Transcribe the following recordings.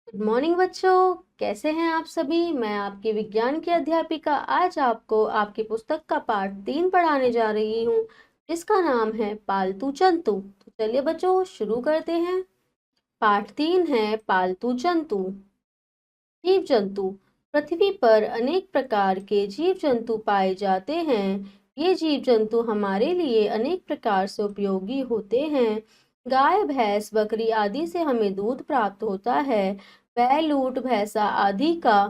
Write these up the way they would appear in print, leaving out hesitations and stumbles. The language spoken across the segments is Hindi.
गुड मॉर्निंग बच्चों, कैसे हैं आप सभी। मैं आपकी विज्ञान की अध्यापिका आज आपको आपकी पुस्तक का पाठ 3 पढ़ाने जा रही हूँ, जिसका नाम है पालतू जंतु। तो चलिए बच्चों शुरू करते हैं। पाठ 3 है पालतू जंतु। जीव जंतु। पृथ्वी पर अनेक प्रकार के जीव जंतु पाए जाते हैं। ये जीव जंतु हमारे लिए अनेक प्रकार से उपयोगी होते हैं। गाय, भैंस, बकरी आदि से हमें दूध प्राप्त होता है। बैल, ऊंट, भैंसा आदि का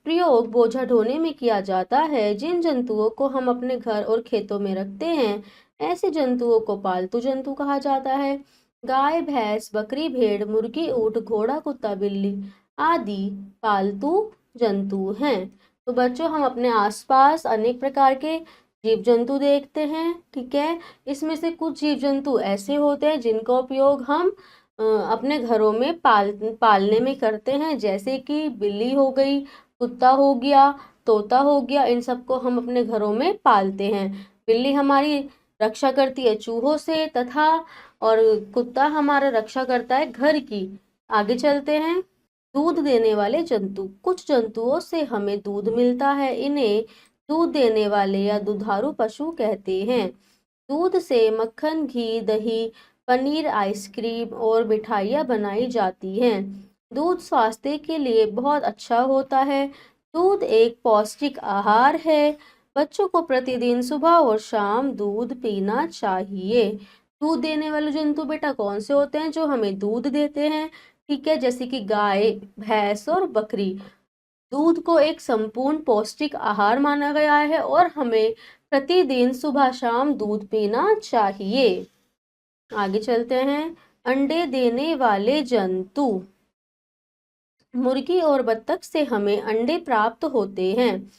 प्रयोग बोझा ढोने में किया जाता है। जिन जंतुओं को हम अपने घर और खेतों में रखते हैं, ऐसे जंतुओं को पालतू जंतु कहा जाता है। गाय, भैंस, बकरी, भेड़, मुर्गी, ऊंट, घोड़ा, कुत्ता, बिल्ली आदि पालतू जंतु हैं। तो बच्चों, हम अपने आसपास अनेक प्रकार के जीव जंतु देखते हैं, ठीक है। इसमें से कुछ जीव जंतु ऐसे होते हैं जिनका उपयोग हम अपने घरों में पालने में करते हैं, जैसे कि बिल्ली हो गई, कुत्ता हो गया, तोता हो गया। इन सबको हम अपने घरों में पालते हैं। बिल्ली हमारी रक्षा करती है चूहों से तथा और कुत्ता हमारा रक्षा करता है घर की। आगे चलते हैं। दूध देने वाले जंतु। कुछ जंतुओं से हमें दूध मिलता है, इन्हें दूध देने वाले या दुधारू पशु कहते हैं। दूध से मक्खन, घी, दही, पनीर, आइसक्रीम और मिठाइयाँ बनाई जाती हैं। दूध स्वास्थ्य के लिए बहुत अच्छा होता है। दूध एक पौष्टिक आहार है। बच्चों को प्रतिदिन सुबह और शाम दूध पीना चाहिए। दूध देने वाले जंतु बेटा कौन से होते हैं जो हमें दूध देते हैं, ठीक है, जैसे कि गाय, भैंस और बकरी। दूध को एक संपूर्ण पौष्टिक आहार माना गया है और हमें प्रतिदिन सुबह शाम दूध पीना चाहिए। आगे चलते हैं। अंडे देने वाले जंतु। मुर्गी और बत्तख से हमें अंडे प्राप्त होते हैं।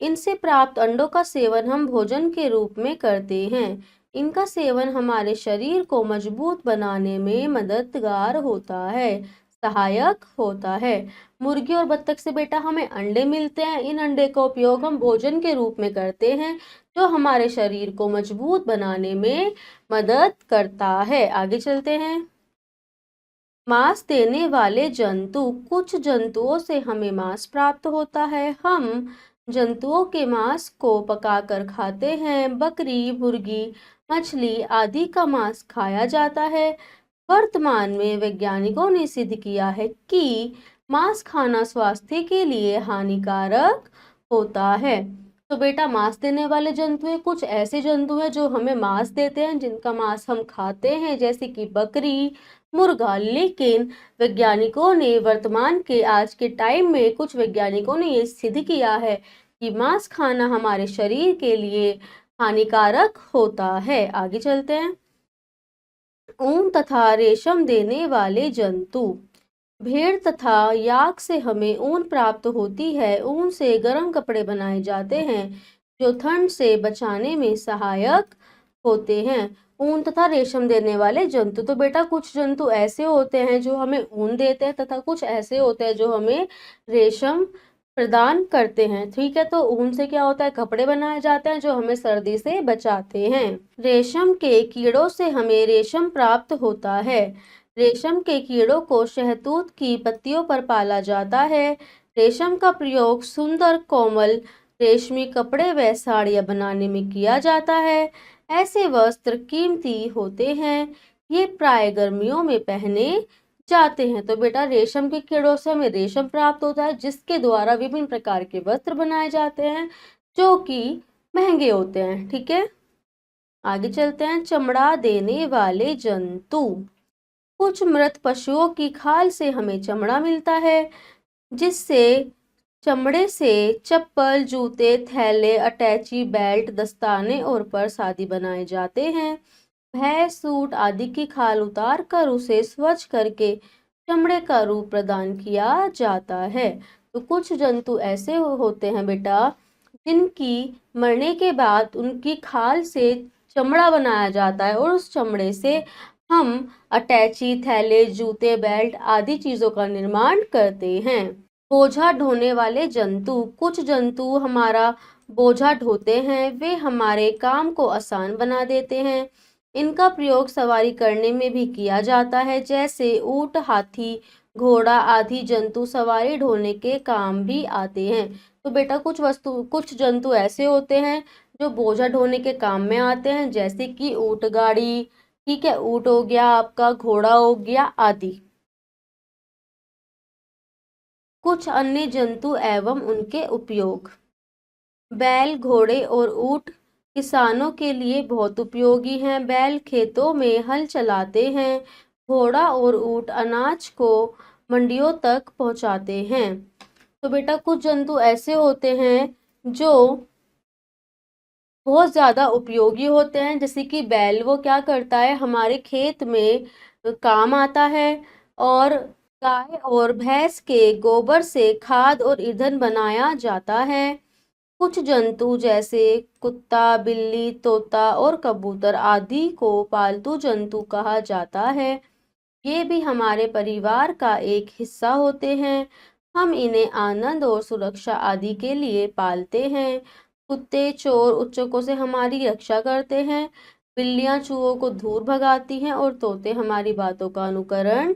इनसे प्राप्त अंडों का सेवन हम भोजन के रूप में करते हैं। इनका सेवन हमारे शरीर को मजबूत बनाने में मददगार होता है, सहायक होता है। मुर्गी और बत्तख से बेटा हमें अंडे मिलते हैं। इन अंडे का उपयोग हम भोजन के रूप में करते हैं, जो हमारे शरीर को मजबूत बनाने में मदद करता है। आगे चलते हैं। मांस देने वाले जंतु। कुछ जंतुओं से हमें मांस प्राप्त होता है। हम जंतुओं के मांस को पकाकर खाते हैं। बकरी, मुर्गी, मछली आदि का मांस खाया जाता है। वर्तमान में वैज्ञानिकों ने सिद्ध किया है कि मांस खाना स्वास्थ्य के लिए हानिकारक होता है। तो बेटा, मांस देने वाले जंतु है, कुछ ऐसे जंतु हैं जो हमें मांस देते हैं, जिनका मांस हम खाते हैं, जैसे कि बकरी, मुर्गा। लेकिन वैज्ञानिकों ने वर्तमान के आज के टाइम में कुछ वैज्ञानिकों ने ये सिद्ध किया है कि मांस खाना हमारे शरीर के लिए हानिकारक होता है। आगे चलते हैं। ऊन तथा रेशम देने वाले जंतु। भेड़ तथा याक से हमें ऊन प्राप्त होती है। ऊन से गर्म कपड़े बनाए जाते हैं, जो ठंड से बचाने में सहायक होते हैं। ऊन तथा रेशम देने वाले जंतु। तो बेटा, कुछ जंतु ऐसे होते हैं जो हमें ऊन देते हैं तथा कुछ ऐसे होते हैं जो हमें रेशम प्रदान करते हैं, ठीक है। तो ऊन से क्या होता है, कपड़े बनाए जाते हैं जो हमें सर्दी से बचाते हैं। रेशम के कीड़ों से हमें रेशम प्राप्त होता है। रेशम के कीड़ों को शहतूत की पत्तियों पर पाला जाता है। रेशम का प्रयोग सुंदर कोमल रेशमी कपड़े व साड़ियाँ बनाने में किया जाता है। ऐसे वस्त्र कीमती होते हैं। ये प्राय गर्मियों में पहने जाते हैं। तो बेटा, रेशम के कीड़ों से हमें रेशम प्राप्त होता है, जिसके द्वारा विभिन्न प्रकार के वस्त्र बनाए जाते हैं, जो कि महंगे होते हैं, ठीक है। आगे चलते हैं। चमड़ा देने वाले जंतु। कुछ मृत पशुओं की खाल से हमें चमड़ा मिलता है, जिससे चमड़े से चप्पल, जूते, थैले, अटैची, बेल्ट, दस्ताने और पर्स आदि बनाए जाते हैं। भैंस, सूट आदि की खाल उतार कर उसे स्वच्छ करके चमड़े का रूप प्रदान किया जाता है। तो कुछ जंतु ऐसे होते हैं बेटा, जिनकी मरने के बाद उनकी खाल से चमड़ा बनाया जाता है और उस चमड़े से हम अटैची, थैले, जूते, बेल्ट आदि चीजों का निर्माण करते हैं। बोझा ढोने वाले जंतु। कुछ जंतु हमारा बोझा ढोते हैं, वे हमारे काम को आसान बना देते हैं। इनका प्रयोग सवारी करने में भी किया जाता है, जैसे ऊंट, हाथी, घोड़ा आदि जंतु सवारी ढोने के काम भी आते हैं। तो बेटा कुछ जंतु ऐसे होते हैं जो बोझा ढोने के काम में आते हैं, जैसे कि ऊंट गाड़ी, ठीक है, ऊंट हो गया आपका, घोड़ा हो गया आदि। कुछ अन्य जंतु एवं उनके उपयोग। बैल, घोड़े और ऊंट किसानों के लिए बहुत उपयोगी हैं। बैल खेतों में हल चलाते हैं। घोड़ा और ऊंट अनाज को मंडियों तक पहुंचाते हैं। तो बेटा कुछ जंतु ऐसे होते हैं जो बहुत ज्यादा उपयोगी होते हैं, जैसे कि बैल, वो क्या करता है, हमारे खेत में काम आता है। और गाय और भैंस के गोबर से खाद और ईंधन बनाया जाता है। कुछ जंतु जैसे कुत्ता, बिल्ली, तोता और कबूतर आदि को पालतू जंतु कहा जाता है। ये भी हमारे परिवार का एक हिस्सा होते हैं। हम इन्हें आनंद और सुरक्षा आदि के लिए पालते हैं। कुत्ते चोर उच्चकों से हमारी रक्षा करते हैं। बिल्लियां चूहों को दूर भगाती हैं और तोते हमारी बातों का अनुकरण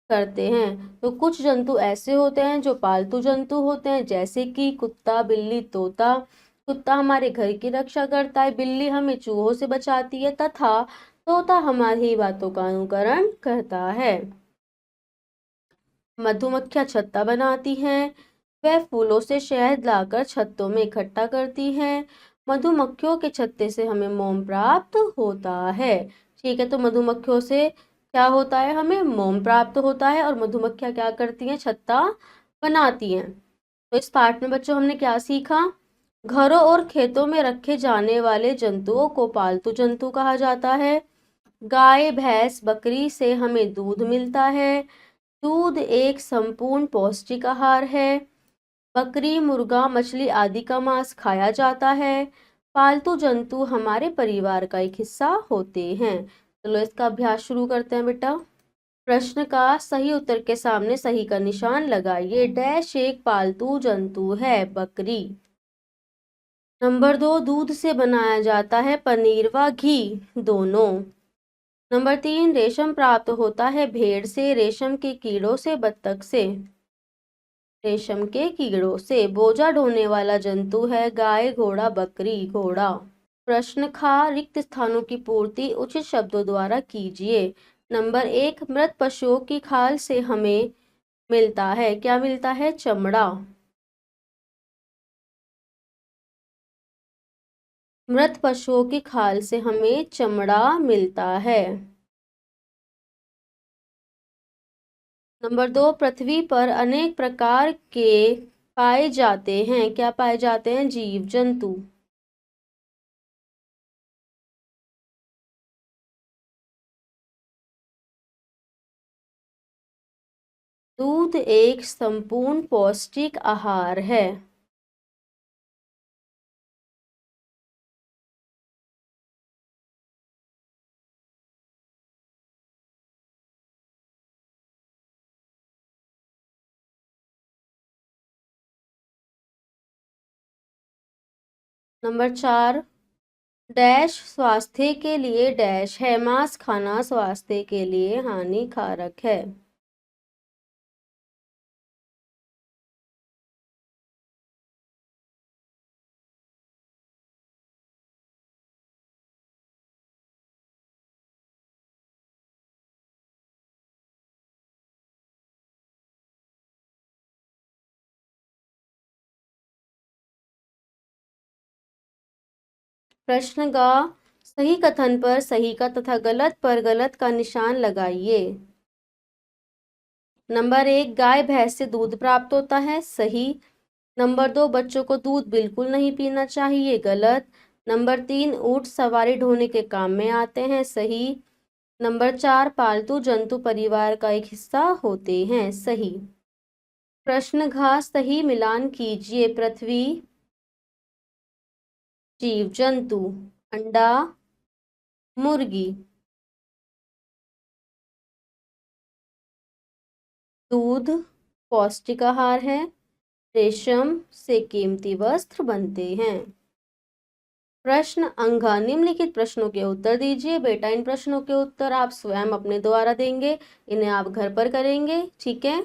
करते हैं। तो कुछ जंतु ऐसे होते हैं जो पालतू जंतु होते हैं, जैसे कि कुत्ता, बिल्ली, तोता। कुत्ता हमारे घर की रक्षा करता है, बिल्ली हमें चूहों से बचाती है, तथा तोता हमारी बातों का अनुकरण करता है। मधुमक्खियां छत्ता बनाती हैं। वह फूलों से शहद लाकर छत्तों में इकट्ठा करती हैं। मधुमक्खियों के छत्ते से हमें मोम प्राप्त होता है। ठीक है, तो मधुमक्खियों से क्या होता है, हमें मोम प्राप्त होता है, और मधुमक्खियां क्या करती हैं, छत्ता बनाती हैं। तो इस पाठ में बच्चों हमने क्या सीखा। घरों और खेतों में रखे जाने वाले जंतुओं को पालतू जंतु कहा जाता है। गाय, भैंस, बकरी से हमें दूध मिलता है। दूध एक संपूर्ण पौष्टिक आहार है। बकरी, मुर्गा, मछली आदि का मांस खाया जाता है। पालतू जंतु हमारे परिवार का एक हिस्सा होते हैं। चलो इसका अभ्यास शुरू करते हैं बेटा। प्रश्न का सही उत्तर के सामने सही का निशान लगाइए। डैश एक पालतू जंतु है, बकरी। नंबर 2, दूध से बनाया जाता है पनीर व घी दोनों। नंबर 3, रेशम प्राप्त होता है भेड़ से, रेशम के कीड़ों से, बत्तख से। रेशम के कीड़ों से। बोझा ढोने वाला जंतु है गाय, घोड़ा, बकरी, घोड़ा। प्रश्न खा रिक्त स्थानों की पूर्ति उचित शब्दों द्वारा कीजिए। नंबर 1, मृत पशुओं की खाल से हमें मिलता है, क्या मिलता है, चमड़ा। मृत पशुओं की खाल से हमें चमड़ा मिलता है। नंबर 2, पृथ्वी पर अनेक प्रकार के पाए जाते हैं, क्या पाए जाते हैं, जीव जंतु। दूध एक संपूर्ण पौष्टिक आहार है। नंबर 4, डैश स्वास्थ्य के लिए डैश है, मांस खाना स्वास्थ्य के लिए हानिकारक है। प्रश्न का सही कथन पर सही का तथा गलत पर गलत का निशान लगाइए। नंबर 1, गाय भैंस से दूध प्राप्त होता है, सही। नंबर 2, बच्चों को दूध बिल्कुल नहीं पीना चाहिए, गलत। नंबर 3, ऊंट सवारी ढोने के काम में आते हैं, सही। नंबर 4, पालतू जंतु परिवार का एक हिस्सा होते हैं, सही। प्रश्न घ सही मिलान कीजिए। पृथ्वी, जीव जंतु, अंडा, मुर्गी, दूध पौष्टिक आहार है, रेशम से कीमती वस्त्र बनते हैं। प्रश्न अंघा, निम्नलिखित प्रश्नों के उत्तर दीजिए। बेटा इन प्रश्नों के उत्तर आप स्वयं अपने द्वारा देंगे, इन्हें आप घर पर करेंगे, ठीक है।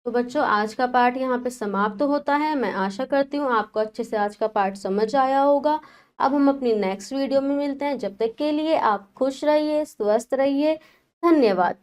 तो बच्चों आज का पाठ यहाँ पे समाप्त होता है। मैं आशा करती हूँ आपको अच्छे से आज का पाठ समझ आया होगा। अब हम अपनी नेक्स्ट वीडियो में मिलते हैं। जब तक के लिए आप खुश रहिए, स्वस्थ रहिए। धन्यवाद।